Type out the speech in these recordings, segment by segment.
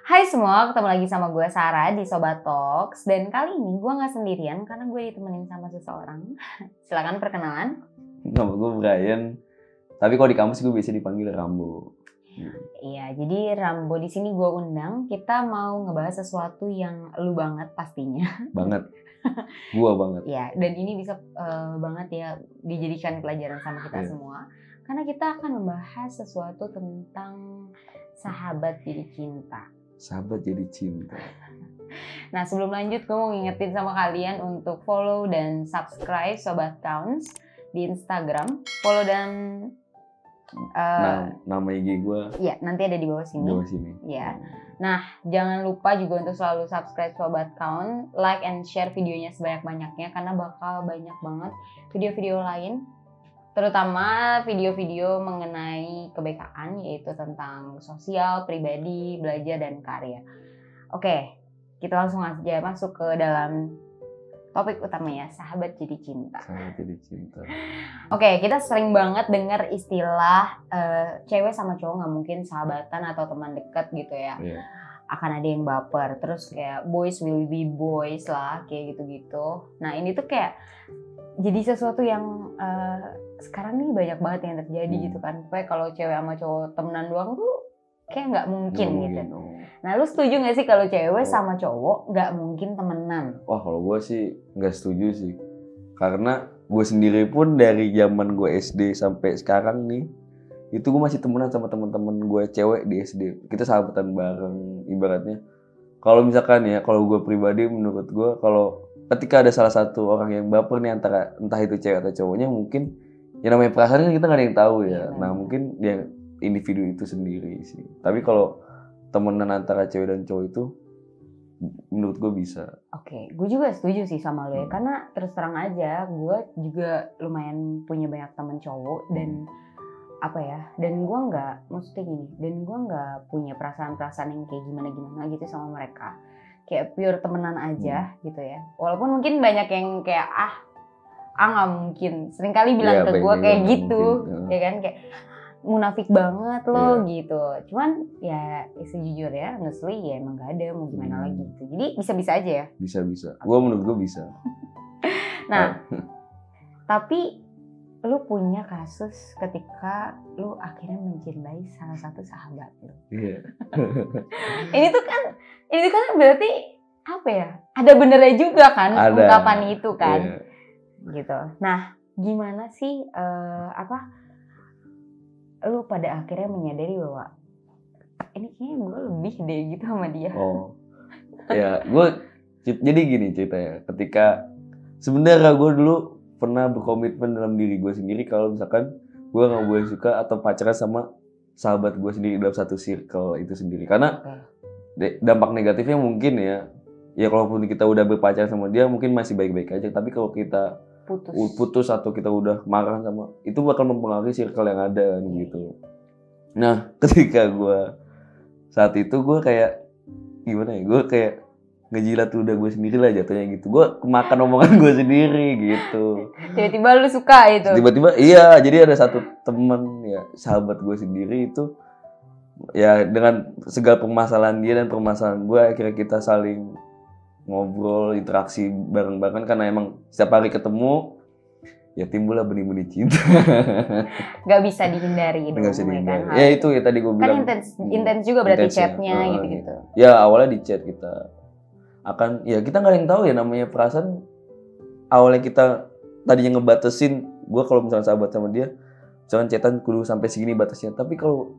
Hai semua, ketemu lagi sama gue Sarah di Sobat Talks. Dan kali ini gue gak sendirian karena gue ditemenin sama seseorang. Silakan perkenalan. Nama gue Brian, tapi kalau di kampus gue biasa dipanggil Rambo. Iya, jadi Rambo di sini gue undang. Kita mau ngebahas sesuatu yang lu banget pastinya. Banget, gue banget. Iya, dan ini bisa banget ya dijadikan pelajaran sama kita semua. Karena kita akan membahas sesuatu tentang sahabat jadi cinta. Sahabat jadi cinta. Nah, sebelum lanjut gue mau ngingetin sama kalian untuk follow dan subscribe Sobat Counts di Instagram. Follow dan nama IG gue. Ya, nanti ada di bawah sini. Di bawah sini. Ya. Nah, jangan lupa juga untuk selalu subscribe Sobat Count, like and share videonya sebanyak-banyaknya karena bakal banyak banget video-video lain, terutama video-video mengenai kebekaan, yaitu tentang sosial, pribadi, belajar, dan karya. Oke, kita langsung aja masuk ke dalam topik utamanya, sahabat jadi cinta. Sahabat jadi cinta. Oke, kita sering banget dengar istilah cewek sama cowok gak mungkin sahabatan atau teman dekat gitu ya. Yeah. Akan ada yang baper, terus kayak boys will be boys lah, kayak gitu-gitu. Nah, ini tuh kayak jadi sesuatu yang sekarang nih banyak banget yang terjadi gitu kan. Pokoknya kalau cewek sama cowok temenan doang tuh kayak nggak mungkin gitu. Nah, lu setuju nggak sih kalau cewek sama cowok nggak mungkin temenan? Wah, kalau gue sih nggak setuju sih. Karena gue sendiri pun dari zaman gue SD sampai sekarang nih, itu gue masih temenan sama teman-teman gue cewek di SD. Kita sahabatan bareng ibaratnya. Kalau misalkan ya, kalau gue pribadi menurut gue kalau ketika ada salah satu orang yang baper nih antara entah itu cewek atau cowoknya, mungkin yang namanya perasaan kan kita nggak ada yang tahu ya. Nah, mungkin dia individu itu sendiri sih. Tapi kalau temenan antara cewek dan cowok itu menurut gue bisa. Oke, gue juga setuju sih sama lo ya. Karena terus terang aja, gue juga lumayan punya banyak temen cowok dan dan gue nggak, maksudnya gini, dan gue nggak punya perasaan-perasaan yang kayak gimana-gimana gitu sama mereka. Kayak pure temenan aja gitu ya. Walaupun mungkin banyak yang kayak nggak mungkin. Seringkali bilang ke gue kayak gitu, ya kan, kayak munafik banget lo gitu. Cuman ya sejujurnya honestly ya emang gak ada, mau gimana lagi gitu. Jadi bisa-bisa aja ya. Bisa. Gue menurut gue bisa. Nah, tapi lu punya kasus ketika lu akhirnya mencintai salah satu sahabat lu. Iya. Ini tuh kan berarti apa ya? Ada benernya juga kan ungkapan itu kan. Iya. Gitu. Nah, gimana sih lu pada akhirnya menyadari bahwa ini kayaknya gue lebih deh gitu sama dia. Oh. Ya, jadi gini ceritanya. Ketika sebenarnya gue dulu pernah berkomitmen dalam diri gue sendiri kalau misalkan gue nggak boleh suka atau pacaran sama sahabat gue sendiri dalam satu circle itu sendiri. Karena dampak negatifnya mungkin ya kalaupun kita udah berpacaran sama dia mungkin masih baik-baik aja. Tapi kalau kita putus atau kita udah marah sama, itu bakal mempengaruhi circle yang ada kan gitu. Nah, ketika gue saat itu gue kayak gimana ya, gue kayak ngejilat udah gue sendiri lah jatuhnya gitu. Gue kemakan omongan gue sendiri gitu. Tiba-tiba lu suka itu? Tiba-tiba iya, jadi ada satu temen ya, sahabat gue sendiri itu ya dengan segala permasalahan dia dan permasalahan gue, akhirnya kita saling ngobrol, interaksi bareng-bareng karena emang setiap hari ketemu ya timbullah benih-benih cinta. Gak bisa dihindari dong. Gak bisa dihindari. Ya itu ya tadi gue bilang. Kan intens juga berarti chatnya gitu-gitu. Ya awalnya di chat kita. Kita nggak ada yang tahu ya namanya perasaan. Awalnya kita tadinya ngebatasin, gue kalau misalnya sahabat sama dia, misalkan chatan kudu sampai segini batasnya. Tapi kalau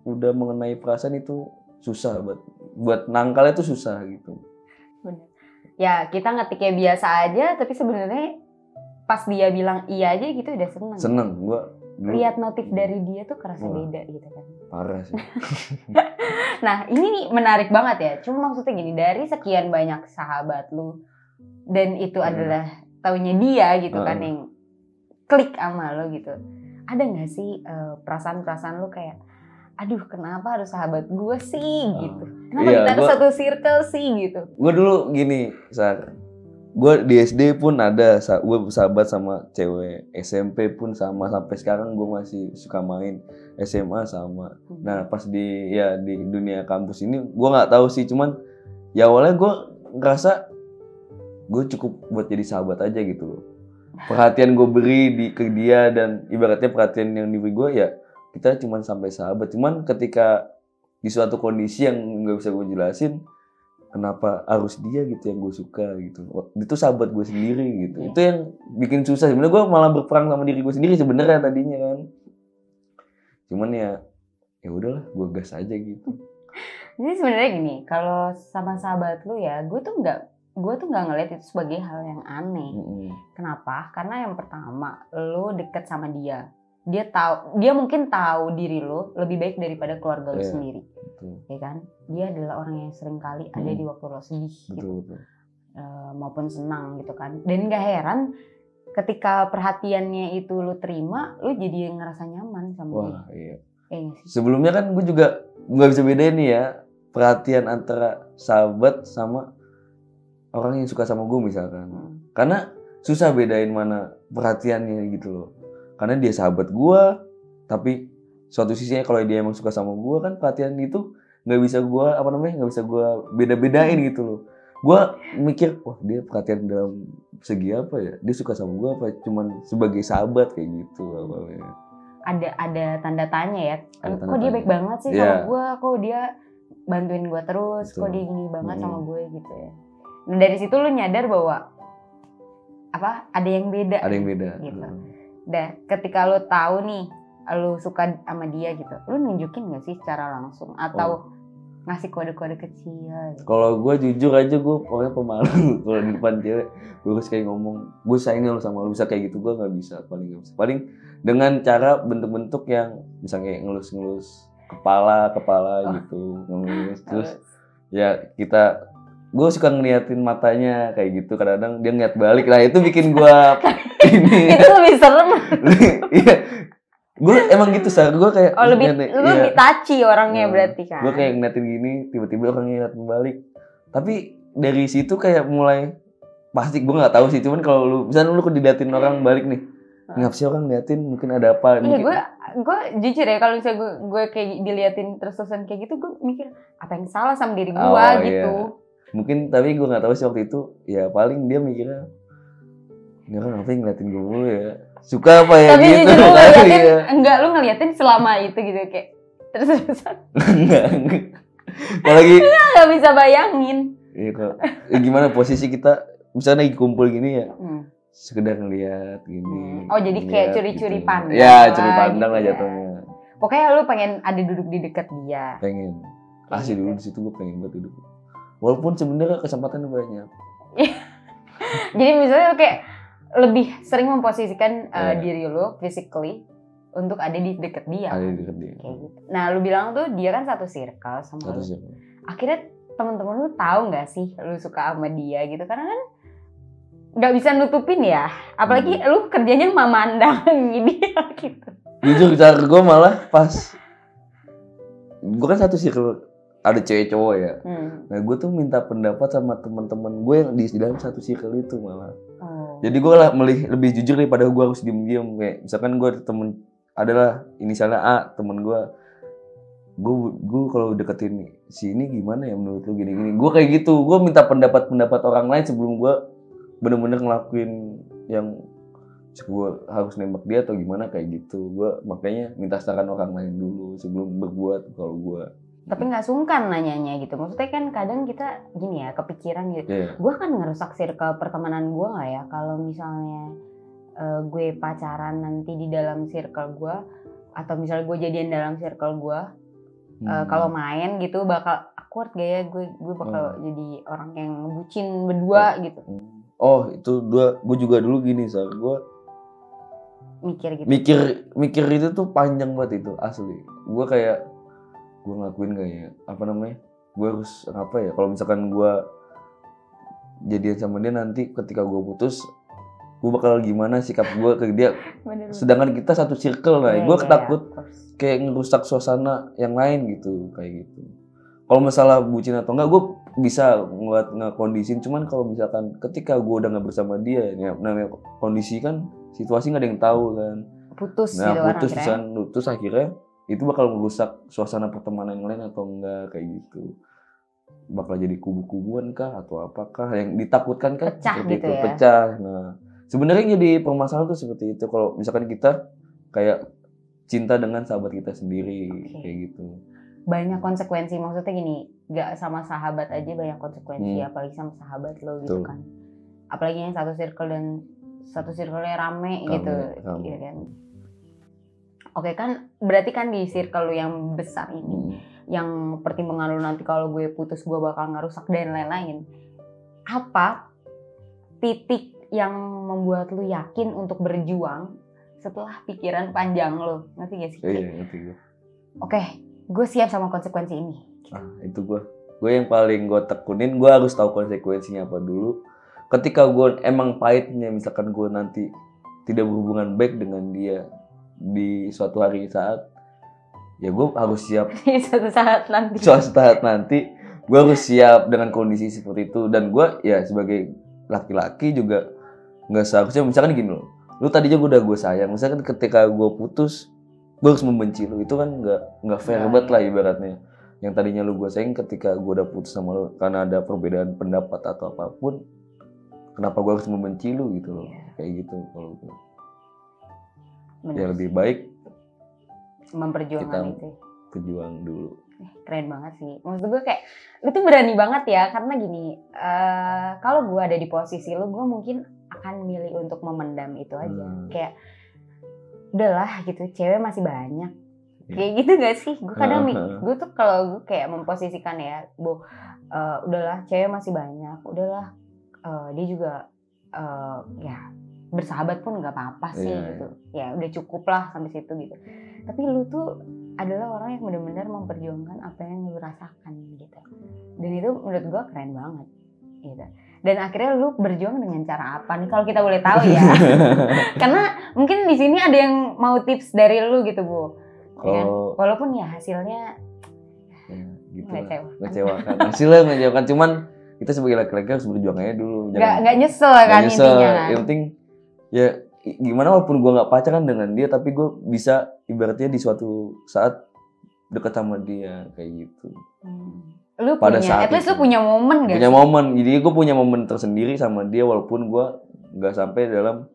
udah mengenai perasaan itu susah buat nangkalnya itu susah gitu. Bener. Ya kita ngetiknya biasa aja, tapi sebenarnya pas dia bilang iya aja gitu udah seneng. Seneng, gue lihat notif dari dia tuh kerasa beda gitu kan. Parah sih. Nah ini nih menarik banget ya. Cuma maksudnya gini, dari sekian banyak sahabat lu dan itu adalah taunya dia gitu kan yang klik sama lo gitu. Ada nggak sih perasaan-perasaan lu kayak, aduh kenapa harus sahabat gue sih gitu? Kenapa kita harus satu circle sih gitu? Gue dulu gini, gue di SD pun ada, gue bersahabat sama cewek, SMP pun sama, sampai sekarang gue masih suka main, SMA sama. Nah pas di dunia kampus ini gue nggak tahu sih, cuman ya awalnya gue ngerasa gue cukup buat jadi sahabat aja gitu loh. Perhatian gue beri ke dia, dan ibaratnya perhatian yang diberi gue ya kita cuman sampai sahabat. Cuman ketika di suatu kondisi yang nggak bisa gue jelasin, kenapa harus dia gitu yang gue suka gitu. Itu sahabat gue sendiri gitu. Itu yang bikin susah. Sebenarnya gue malah berperang sama diri gue sendiri sebenarnya tadinya kan. Cuman ya udahlah, gue gas aja gitu. Jadi sebenarnya gini, kalau sama sahabat lu ya, gue tuh nggak ngeliat itu sebagai hal yang aneh. Kenapa? Karena yang pertama, lu deket sama dia. Dia mungkin tahu diri lu lebih baik daripada keluarga lu sendiri. Betul. Ya kan? Dia adalah orang yang sering kali ada di waktu lo sedih gitu. Maupun senang gitu kan. Dan gak heran ketika perhatiannya itu lu terima, lu jadi ngerasa nyaman sama dia. Wah iya. Sebelumnya kan gue juga gak bisa bedain nih ya, perhatian antara sahabat sama orang yang suka sama gue misalkan. Karena susah bedain mana perhatiannya gitu loh. Karena dia sahabat gue, tapi suatu sisinya kalau dia emang suka sama gue kan perhatian itu nggak bisa gue beda-bedain gitu loh. Gue mikir, wah dia perhatian dalam segi apa ya? Dia suka sama gue apa cuman sebagai sahabat kayak gitu awalnya. Ada tanda tanya ya. Kok dia baik banget sih sama gue? Kok dia bantuin gue terus? Betul. Kok dia gini banget sama gue gitu ya? Nah dari situ lu nyadar bahwa ada yang beda. Ada yang beda. Gitu. Dan ketika lu tahu nih, lu suka sama dia gitu, lu nunjukin gak sih secara langsung atau ngasih kode-kode kecil gitu? Kalau gue jujur aja, gue pokoknya pemalu. Kalau di depan cewek gue harus kayak ngomong, gue sayangnya lu sama lu, bisa kayak gitu. Gue gak bisa, paling dengan cara bentuk-bentuk yang misalnya kayak ngelus-ngelus kepala gitu, ngelus. Terus ya gue suka ngeliatin matanya kayak gitu, kadang-kadang dia ngeliat balik. Nah itu bikin gue ini itu lebih serem. Iya, gue emang gitu gue kayak lebih touchy orangnya berarti kan. Gue kayak ngeliatin gini, tiba-tiba orangnya ngeliat balik. Tapi dari situ kayak mulai pasti, gue nggak tahu sih, cuman kalau misalnya lu diliatin orang balik nih, ngapa sih orang ngeliatin, mungkin ada apa? Iya, gue jujur ya, kalau misalnya gue kayak diliatin terus-terusan kayak gitu, gue mikir apa yang salah sama diri gue gitu. Iya. Mungkin, tapi gue nggak tahu sih waktu itu, ya paling dia mikirnya ini orang ngapain ngeliatin gue mulu ya, suka apa ya. Tapi gitu. Tapi ngeliatin, enggak, lu ngeliatin selama itu gitu kayak terus-terusan. Enggak. Apalagi nggak bisa bayangin. Iya kok. Gimana posisi kita misalnya lagi kumpul gini ya, sekedar ngeliat gini. Oh jadi kayak curi-curi gitu. pandang. Ya curi pandang lah jatuhnya. Pokoknya lu pengen ada duduk di dekat dia. Pengen. Asli dulu di situ gue pengen banget duduk. Walaupun sebenarnya kesempatannya banyak. Jadi misalnya kayak lebih sering memposisikan diri lu physically untuk ada di dekat dia. Ada di dekat dia. Kayak gitu. Nah, lu bilang tuh dia kan satu circle sama lu. Akhirnya teman-teman lu tahu nggak sih lu suka sama dia gitu? Karena kan nggak bisa nutupin ya. Apalagi lu kerjanya memandang dia gitu. Jujur cara gue malah pas gue kan satu circle, ada cewek cowok ya. Nah gue tuh minta pendapat sama teman-teman gue yang di dalam satu circle itu malah. Jadi gue lah lebih jujur daripada gue harus diem-diem. Kayak misalkan gue temen adalah inisialnya A, temen gue kalau deketin si ini gimana ya menurut lu gini-gini. Gue kayak gitu, gue minta pendapat orang lain sebelum gue bener-bener ngelakuin yang gue harus nembak dia atau gimana kayak gitu. Gue makanya minta saran orang lain dulu sebelum berbuat kalau gue. Tapi nggak sungkan nanyanya gitu. Maksudnya kan kadang kita gini ya, kepikiran gitu. Gue kan ngerusak circle pertemanan gue nggak ya kalau misalnya gue pacaran nanti di dalam circle gue, atau misalnya gue jadian dalam circle gue. Kalau main gitu bakal awkward gak ya, gue bakal jadi orang yang ngebucin berdua gitu. Oh itu gue juga dulu gini soal gue mikir gitu. Mikir itu tuh panjang banget itu asli. Gue kayak gue ngelakuin kayak apa namanya, gue harus apa ya, kalau misalkan gue jadian sama dia nanti ketika gue putus gue bakal gimana sikap gue ke dia. Sedangkan kita satu circle, nah gue takut kayak ngerusak suasana yang lain gitu, kayak gitu. kalau masalah bucin atau enggak gue bisa ngekondisin, cuman kalau misalkan ketika gue udah nggak bersama dia, ya namanya kondisi kan situasi nggak ada yang tahu kan. Putus Nah gitu kan putus akhirnya. terus akhirnya itu bakal merusak suasana pertemanan yang lain atau enggak kayak gitu. Bakal jadi kubu-kubuan kah atau apakah yang ditakutkan kan Pecah seperti gitu itu, ya. pecah. Nah sebenarnya jadi permasalahan tuh seperti itu kalau misalkan kita kayak cinta dengan sahabat kita sendiri kayak gitu. Banyak konsekuensi, maksudnya gini, gak sama sahabat aja banyak konsekuensi, apalagi sama sahabat lo gitu kan. Apalagi yang satu circle-nya rame gitu. Gitu kan. Oke kan, berarti kan di circle lo yang besar ini, yang pertimbangan lo nanti kalau gue putus gue bakal ngerusak dan lain-lain. Apa titik yang membuat lo yakin untuk berjuang setelah pikiran panjang lo? Ngerti gak sih? Iya, ngerti gue. Oke, gue siap sama konsekuensi ini. Itu gue yang paling gue tekunin, gue harus tahu konsekuensinya apa dulu. Ketika gue emang pahitnya, misalkan gue nanti tidak berhubungan baik dengan dia di suatu hari saat, ya gue harus siap. Suatu saat nanti Gue harus siap dengan kondisi seperti itu. Dan gue ya sebagai laki-laki juga nggak seharusnya, misalkan gini loh, lu tadinya gue sayang, misalkan ketika gue putus gue harus membenci lu, itu kan nggak fair banget lah ibaratnya. Yang tadinya lu gue sayang, ketika gue udah putus sama lu karena ada perbedaan pendapat atau apapun, kenapa gue harus membenci lu gitu loh. Kayak gitu kalau gue. Ya lebih baik memperjuangkan itu. Berjuang dulu. Keren banget sih. Maksud gue kayak lu tuh berani banget ya, karena gini, kalau gue ada di posisi lu, gue mungkin akan milih untuk memendam itu aja. Kayak udahlah gitu, cewek masih banyak. Kayak gitu gak sih? Gue kadang gue tuh kalau gue kayak memposisikan ya, udahlah cewek masih banyak, udahlah dia juga ya bersahabat pun nggak apa-apa sih gitu. Ya udah cukup lah sampai situ gitu. Tapi lu tuh adalah orang yang benar-benar memperjuangkan apa yang lu rasakan gitu. Dan itu menurut gue keren banget gitu. Dan akhirnya lu berjuang dengan cara apa nih kalau kita boleh tahu ya? Karena mungkin di sini ada yang mau tips dari lu gitu, Bu. Ya kan? Walaupun ya hasilnya gitu ngecewakan. Hasilnya ngecewakan, cuman kita sebagai laki-laki harus berjuang aja dulu. Nggak nyesel kan intinya kan. Yang penting ya gimana, walaupun gue nggak pacaran dengan dia, tapi gue bisa ibaratnya di suatu saat dekat sama dia kayak gitu. Lu pada punya, at least lu punya momen gak? Punya momen, jadi gue punya momen tersendiri sama dia walaupun gue nggak sampai dalam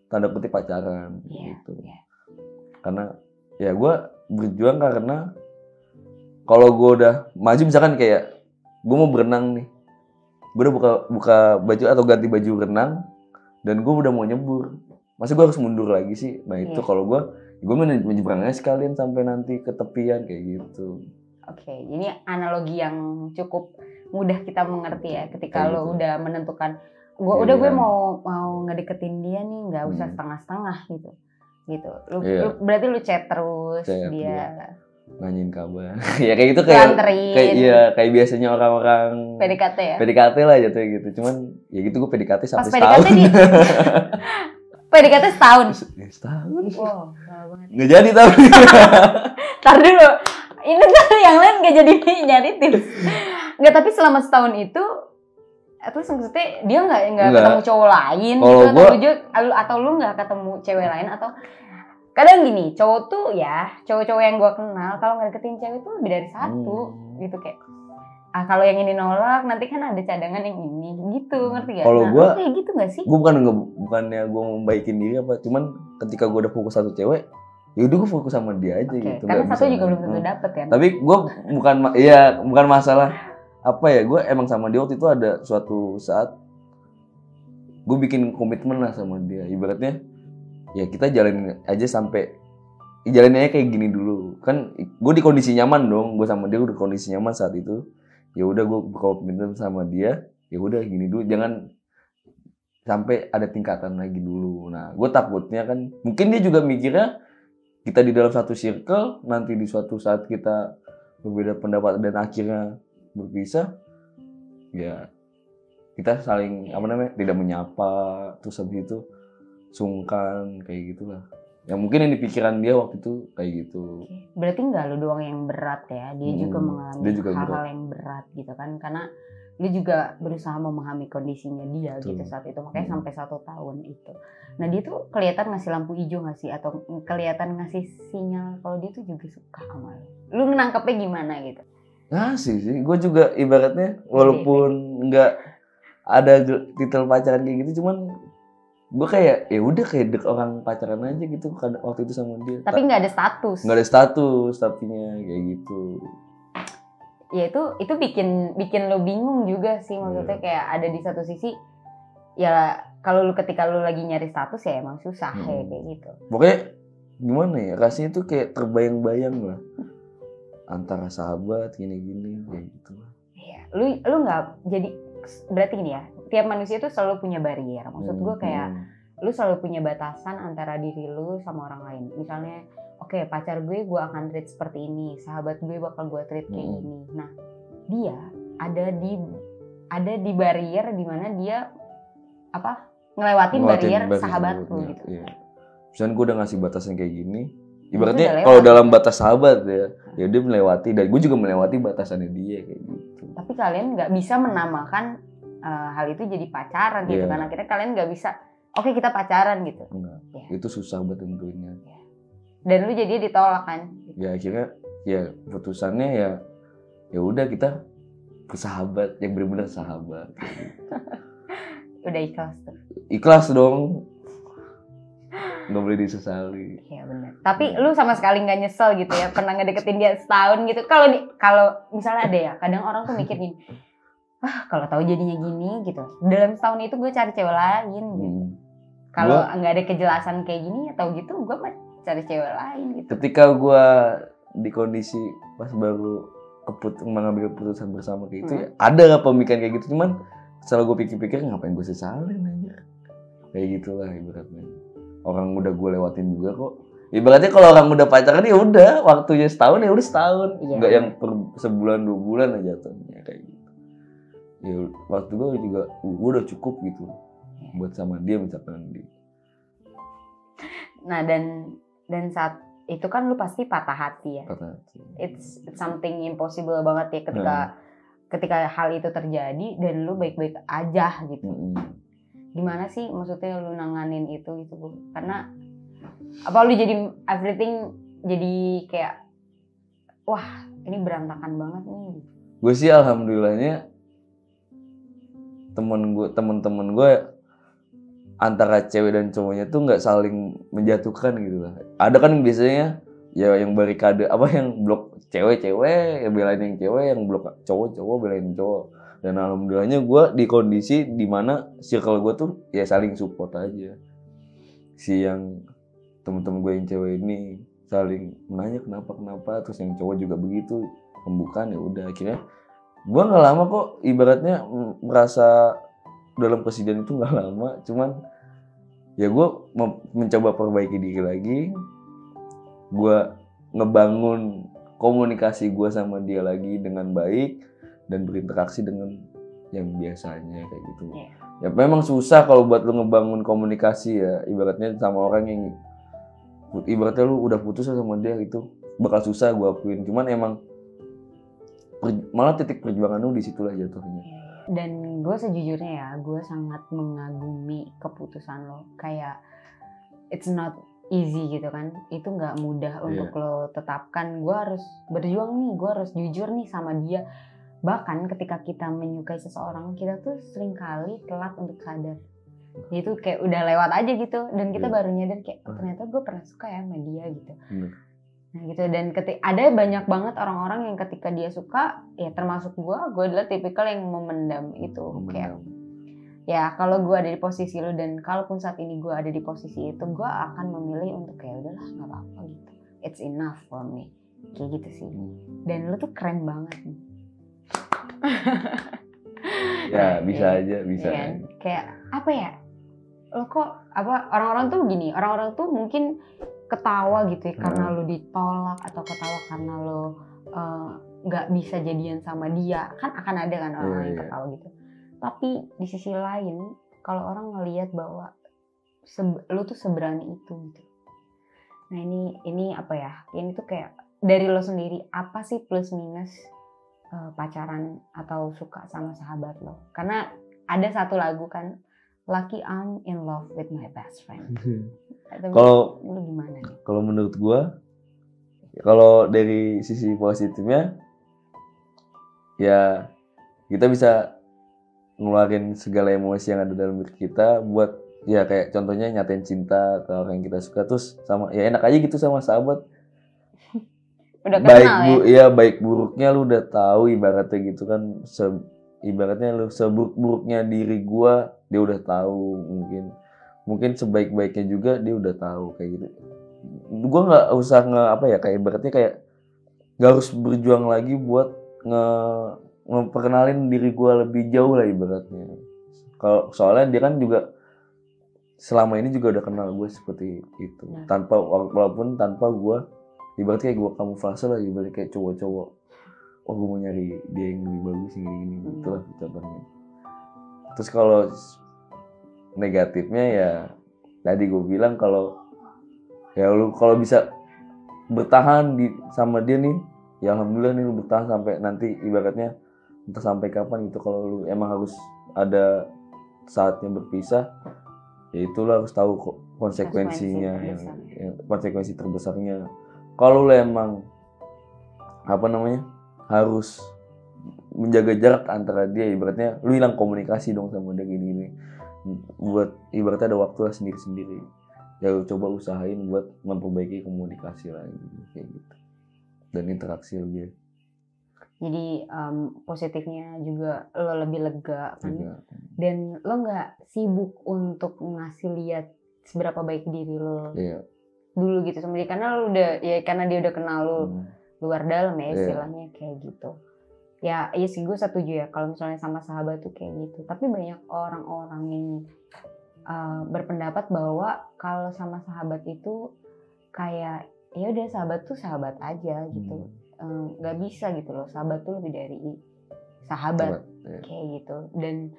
tanda kutip pacaran gitu. Karena ya gue berjuang karena kalau gue udah maju, misalkan kayak gue mau berenang nih, gue udah buka baju atau ganti baju renang dan gue udah mau nyebur, masa gue harus mundur lagi sih? Nah itu kalau gue menyeberangnya sekalian sampai nanti ke tepian kayak gitu. Oke, ini analogi yang cukup mudah kita mengerti ya, ketika lo udah menentukan gue mau ngedeketin dia nih, nggak usah setengah-setengah gitu. Lu berarti lu chat terus dia. Nanyain kabar. Ya kayak gitu, kayak biasanya orang-orang PDKT ya. PDKT lah jatuhnya gitu. Cuman ya gitu gue PDKT sampai setahun. PDKT setahun. Wow, salah banget. Nggak jadi tapi. Tar dulu. Ini tuh yang lain nggak jadi nyari tips. Nggak, tapi selama setahun itu, terus maksudnya dia nggak ketemu cowok lain gitu, atau lu nggak ketemu cewek lain, atau kadang gini, cowok tuh ya, cowok-cowok yang gue kenal kalau ngedeketin cewek tuh lebih dari satu gitu, kayak kalau yang ini nolak, nanti kan ada cadangan yang ini gitu, ngerti gak? Kalau gue kayak gitu gak sih? Gue bukannya gue membaikin diri apa, cuman ketika gue udah fokus satu cewek, ya udah gue fokus sama dia aja gitu. Karena satu juga belum tentu dapet kan. Tapi gue bukan masalah apa ya, gue emang sama dia waktu itu ada suatu saat gue bikin komitmen lah sama dia, ibaratnya ya kita jalanin aja sampai jalannya kayak gini dulu kan. Gue di kondisi nyaman dong, gue sama dia udah kondisi nyaman saat itu. Ya udah gue berkomitmen sama dia, ya udah gini dulu, jangan sampai ada tingkatan lagi dulu. Nah gue takutnya kan mungkin dia juga mikirnya kita di dalam satu circle, nanti di suatu saat kita berbeda pendapat dan akhirnya berpisah, ya kita saling tidak menyapa, terus habis itu sungkan kayak gitulah. yang mungkin yang di pikiran dia waktu itu kayak gitu. Berarti nggak lu doang yang berat ya, dia juga mengalami dia juga hal-hal berat. yang berat gitu kan, karena lu juga berusaha memahami kondisinya dia Betul. gitu saat itu, makanya sampai 1 tahun itu. Nah dia tuh kelihatan ngasih lampu hijau nggak sih, atau kelihatan ngasih sinyal kalau dia tuh juga suka sama lu nangkepnya gimana gitu? Ngasih sih, gue juga ibaratnya walaupun nggak ada titel pacaran kayak gitu, cuman gue kayak ya udah kayak dek orang pacaran aja gitu waktu itu sama dia. Tapi nggak ada status. Nggak ada status tapinya kayak gitu. Ya itu bikin lo bingung juga sih, maksudnya kayak ada di satu sisi ya kalau lu ketika lu lagi nyari status ya emang susah kayak gitu. Pokoknya gimana ya, rasanya tuh kayak terbayang-bayang lah antara sahabat gini-gini kayak gitu. Iya, lu nggak jadi berarti gini ya, tiap manusia tuh selalu punya barrier. Maksud gue kayak lu selalu punya batasan antara diri lu sama orang lain. Misalnya, oke, pacar gue akan treat seperti ini, sahabat gue bakal gue treat kayak gini. Nah, dia ada di barrier di mana dia ngelewatin barrier sahabat lu gitu. Iya. Misalnya gue udah ngasih batasan kayak gini, ibaratnya kalau dalam batas sahabat ya dia melewati, dan gue juga melewati batasannya dia kayak gitu. Tapi kalian nggak bisa menamakan hal itu jadi pacaran gitu, karena akhirnya kalian nggak bisa, oke kita pacaran gitu. Enggak, itu susah buat tentunya. Dan lu jadi ditolak kan? Ya akhirnya ya putusannya ya udah kita bersahabat, yang benar-benar sahabat. Gitu. Udah ikhlas tuh. Ikhlas dong. Nggak boleh disesali. Iya benar. Tapi lu sama sekali nggak nyesel gitu ya pernah ngedeketin dia setahun gitu? Kalau misalnya ada ya, kadang orang tuh mikir gini, kalau tahu jadinya gini gitu. Dalam setahun itu gue cari cewek lain. Gitu. Kalau nggak ada kejelasan kayak gini atau gitu, gue mah cari cewek lain gitu. Ketika gue di kondisi pas baru mengambil keputusan bersama kayak gitu, ya ada pemikiran kayak gitu, cuman setelah gue pikir-pikir ngapain gue sesalin aja. Kayak gitulah ibaratnya. Orang udah gue lewatin juga kok. Ibaratnya kalau orang udah pacaran ya udah waktunya setahun ya udah setahun, nggak yang per sebulan 2 bulan aja jatuhnya kayak gitu. Ya waktu gue juga gue udah cukup gitu buat sama dia misalkan dia. Nah dan saat itu kan lu pasti patah hati ya. Patah hati. It's something impossible banget ya ketika hal itu terjadi dan lu baik-baik aja gitu. Gimana sih maksudnya lu nanganin itu gitu Bu? Karena apa lu jadi everything jadi kayak wah ini berantakan banget nih. Gue sih alhamdulillahnya temen-temen gue antara cewek dan cowoknya tuh nggak saling menjatuhkan gitu lah. Ada kan biasanya ya yang barikade yang blok cewek-cewek yang belain yang cewek, yang blok cowok-cowok belain cowok. Dan alhamdulillahnya gue di kondisi dimana circle gue tuh ya saling support aja. Si yang temen-temen gue yang cewek ini saling menanya kenapa, terus yang cowok juga begitu, pembukaan ya udah akhirnya gue nggak lama kok ibaratnya merasa dalam kesedihan itu nggak lama, cuman ya gue mencoba perbaiki diri lagi, gue ngebangun komunikasi gue sama dia lagi dengan baik dan berinteraksi dengan yang biasanya kayak gitu. Ya memang susah kalau buat lu ngebangun komunikasi ya, ibaratnya sama orang yang ibaratnya lu udah putus sama dia gitu, bakal susah gue akuin. Cuman emang malah titik perjuangan lu di situlah jatuhnya. Dan gue sejujurnya ya, gue sangat mengagumi keputusan lo. Kayak it's not easy gitu kan, itu nggak mudah untuk lo tetapkan. Gue harus berjuang nih, gue harus jujur nih sama dia. Bahkan ketika kita menyukai seseorang, kita tuh seringkali telat untuk sadar. Itu kayak udah lewat aja gitu, dan kita baru nyadar kayak ternyata gue pernah suka ya sama dia gitu. Nah gitu, dan ada banyak banget orang-orang yang ketika dia suka, ya termasuk gue adalah tipikal yang memendam itu. Kayak ya kalau gue ada di posisi lu, dan kalaupun saat ini gue ada di posisi itu, gue akan memilih untuk kayak udahlah nggak apa-apa gitu. It's enough for me. Kayak gitu sih. Dan lu tuh keren banget. Ya bisa aja. Kan? Kayak apa ya? Lo kok orang-orang tuh gini, orang-orang tuh mungkin ketawa gitu ya karena lo ditolak, atau ketawa karena lo nggak bisa jadian sama dia, kan akan ada kan orang yang ketawa gitu. Tapi di sisi lain, kalau orang ngelihat bahwa lo tuh seberani itu gitu, Nah ini apa ya? Ini tuh kayak dari lo sendiri, apa sih plus minus pacaran atau suka sama sahabat lo? Karena ada satu lagu kan, Lucky I'm in love with my best friend. Kalau lu gimana nih? Kalau menurut gua, kalau dari sisi positifnya, ya kita bisa ngeluarin segala emosi yang ada dalam diri kita buat ya kayak contohnya nyatain cinta ke orang yang kita suka, terus sama ya enak aja gitu sama sahabat. Udah Baik kenal ya? ya baik buruknya lu udah tahu, ibaratnya gitu kan. Ibaratnya lu seburuk-buruknya diri gua dia udah tahu, mungkin sebaik-baiknya juga dia udah tahu kayak gitu. Gua nggak usah apa ya, kayak ibaratnya kayak nggak harus berjuang lagi buat ngeperkenalin diri gua lebih jauh lah ibaratnya. Kalau soalnya dia kan juga selama ini juga udah kenal gue seperti itu, tanpa walaupun tanpa gue ibaratnya kayak gue kamuflase lah, ibaratnya kayak cowok-cowok, oh gue mau nyari dia yang lebih bagus gini itulah contohnya. Terus kalau negatifnya ya tadi gue bilang, kalau ya lu kalau bisa bertahan sama dia nih ya alhamdulillah nih, lu bertahan sampai nanti ibaratnya entah sampai kapan gitu. Kalau lu emang harus ada saatnya berpisah, ya itulah harus tahu konsekuensinya, konsekuensi terbesarnya. Kalau lu emang apa namanya harus menjaga jarak antara dia, ibaratnya lu hilang komunikasi dong sama dia gini buat ibaratnya ada waktu lah sendiri-sendiri, ya lu coba usahain buat memperbaiki komunikasi lagi kayak gitu dan interaksi lebih. Jadi positifnya juga lo lebih lega kan, dan lo nggak sibuk untuk ngasih lihat seberapa baik diri lo dulu gitu sama dia, karena lo udah ya karena dia udah kenal lo luar dalam ya istilahnya kayak gitu. Ya iya sih, gue setuju ya kalau misalnya sama sahabat tuh kayak gitu. Tapi banyak orang-orang yang berpendapat bahwa kalau sama sahabat itu kayak ya udah sahabat tuh sahabat aja gitu. Nggak bisa gitu loh, sahabat tuh lebih dari sahabat kayak gitu. Dan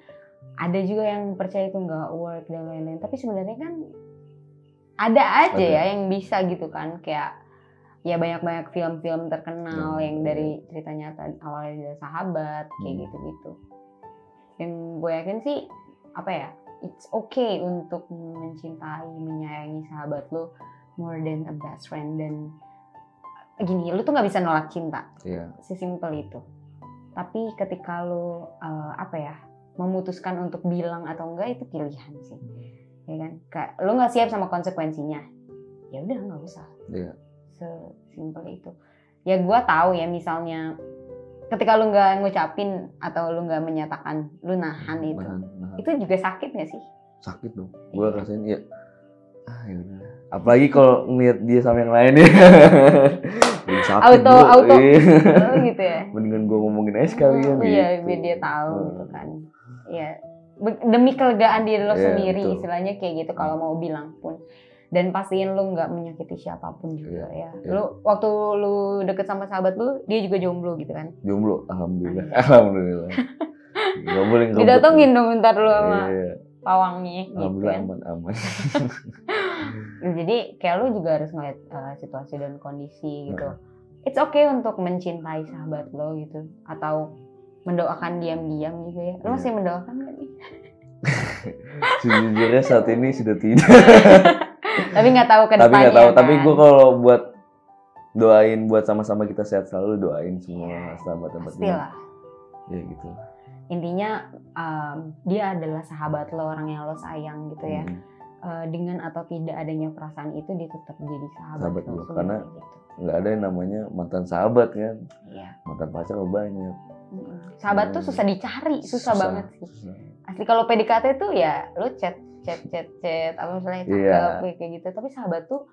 ada juga yang percaya itu nggak work dan lain-lain, tapi sebenarnya kan ada aja ya yang bisa gitu kan, kayak ya banyak film-film terkenal yang dari cerita nyata awalnya dari sahabat kayak gitu-gitu. Yang gue yakin sih apa ya, it's okay untuk mencintai, menyayangi sahabat lo more than a best friend. Dan gini, lu tuh nggak bisa nolak cinta, sesimpel itu. Tapi ketika lu memutuskan untuk bilang atau enggak, itu pilihan sih, ya kan? Kayak lu nggak siap sama konsekuensinya, ya udah nggak usah. Sesimpel itu. Ya gue tahu ya, misalnya ketika lu nggak ngucapin atau lu nggak menyatakan, lu nahan itu juga sakit nggak sih? Sakit dong. Gue rasain ya. Yaudah. Apalagi kalau ngeliat dia sama yang lain ya. Auto gitu ya. Mendingan gue ngomongin aja sekalian gitu. Iya, biar dia tahu gitu kan. Ya, demi kelegaan diri lo sendiri, istilahnya kayak gitu kalau mau bilang pun. Dan pastiin lu nggak menyakiti siapapun juga ya. Lu waktu lu deket sama sahabat lu, dia juga jomblo gitu kan? Jomblo, alhamdulillah. Alhamdulillah. Gak boleh ngebut. Didatengin dong ntar lu sama pawangnya gitu kan. Aman. Jadi kayak lu juga harus ngeliat situasi dan kondisi gitu. It's okay untuk mencintai sahabat lo gitu, atau mendoakan diam-diam gitu ya. Lu masih mendoakan nggak nih? Sejujurnya saat ini sudah tidak. Tapi nggak tahu ke depannya. Kan? Tapi gue kalau buat doain buat sama-sama kita sehat selalu, doain semua sahabat-sahabat gue. Pastilah. Ya gitu. Intinya dia adalah sahabat lo, orang yang lo sayang gitu ya. Dengan atau tidak adanya perasaan itu, dia tetap jadi sahabat lo. Karena nggak ada yang namanya mantan sahabat kan. Mantan pacar banyak. Sahabat tuh susah dicari, susah banget sih. Asli kalau PDKT tuh ya lo chat apa misalnya cakep kayak gitu. Tapi sahabat tuh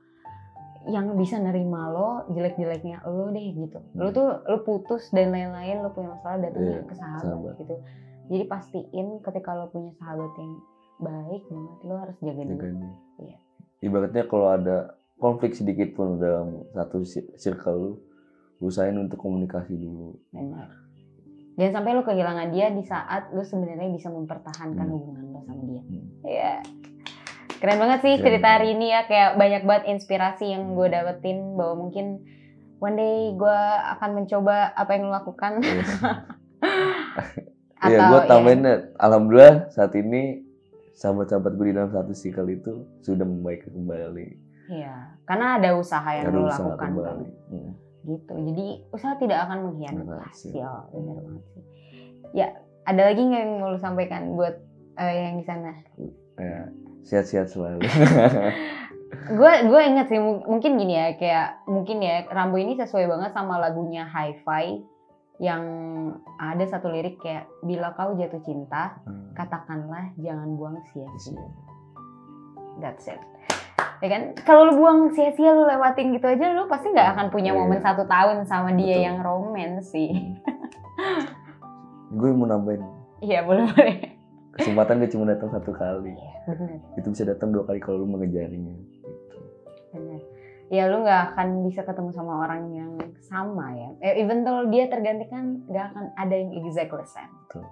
yang bisa nerima lo jelek-jeleknya lo deh gitu. Lo putus dan lain-lain, lo punya masalah, datangnya ke sahabat gitu. Jadi pastiin ketika lo punya sahabat yang baik banget, lo harus jaga diri. Iya. Ibaratnya kalau ada konflik sedikit pun dalam satu circle lo, usahain untuk komunikasi dulu. Benar. Jangan sampai lo kehilangan dia di saat lo sebenarnya bisa mempertahankan hubungan lo sama dia. Iya. Keren banget sih Keren cerita banget. hari ini ya, kayak banyak banget inspirasi yang gue dapetin bahwa mungkin one day gue akan mencoba apa yang lo lakukan. Iya, gue tambahin alhamdulillah saat ini sahabat-sahabat gue di dalam satu circle itu sudah membaik kembali. Iya, karena ada usaha yang Ada lo usaha lakukan kan. kembali. Gitu, jadi usaha tidak akan mengkhianati Benar hasil. Bener banget sih. Ya, ada lagi nggak yang mau lo sampaikan buat yang di sana? Ya, sehat-sehat selalu. Gue inget sih mungkin gini ya, kayak mungkin ya Rambo ini sesuai banget sama lagunya Hi-Fi yang ada satu lirik kayak bila kau jatuh cinta katakanlah jangan buang sia-sia. That's it. Ya kan, kalau lu buang sia-sia, lu lewatin gitu aja, lu pasti nggak akan punya momen 1 tahun sama dia. Betul. Yang romance sih. Gue mau nambahin. Iya, boleh. Kesempatan gak cuma datang 1 kali. Iya, benar. Itu bisa datang 2 kali kalau lu mengejarnya. Gitu. Benar. Ya lu nggak akan bisa ketemu sama orang yang sama ya. Even though dia tergantikan, nggak akan ada yang exactly same. Betul.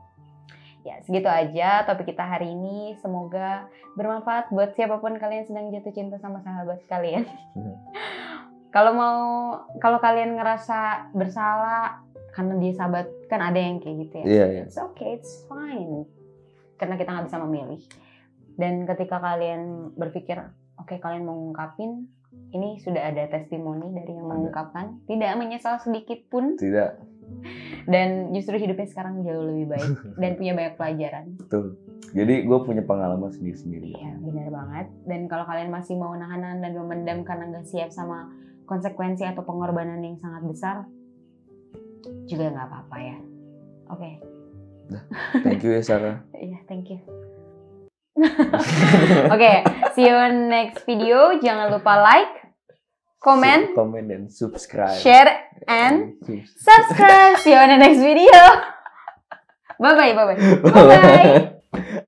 Ya segitu aja topik kita hari ini. Semoga bermanfaat buat siapapun kalian sedang jatuh cinta sama sahabat kalian. Kalau kalian ngerasa bersalah karena dia sahabat, kan ada yang kayak gitu ya. Yeah. It's okay, it's fine. Karena kita nggak bisa memilih. Dan ketika kalian berpikir, oke, kalian mau ngungkapin, ini sudah ada testimoni dari yang mengungkapkan, tidak menyesal sedikit pun. Tidak. Dan justru hidupnya sekarang jauh lebih baik dan punya banyak pelajaran. Betul. Jadi gue punya pengalaman sendiri-sendiri. Iya, benar banget. Dan kalau kalian masih mau nahan dan memendam karena nggak siap sama konsekuensi atau pengorbanan yang sangat besar, juga nggak apa-apa ya. Oke. Thank you ya Sarah. Iya, thank you. Oke, see you next video. Jangan lupa like, comment, dan subscribe, share, and subscribe. See you on the next video. Bye bye.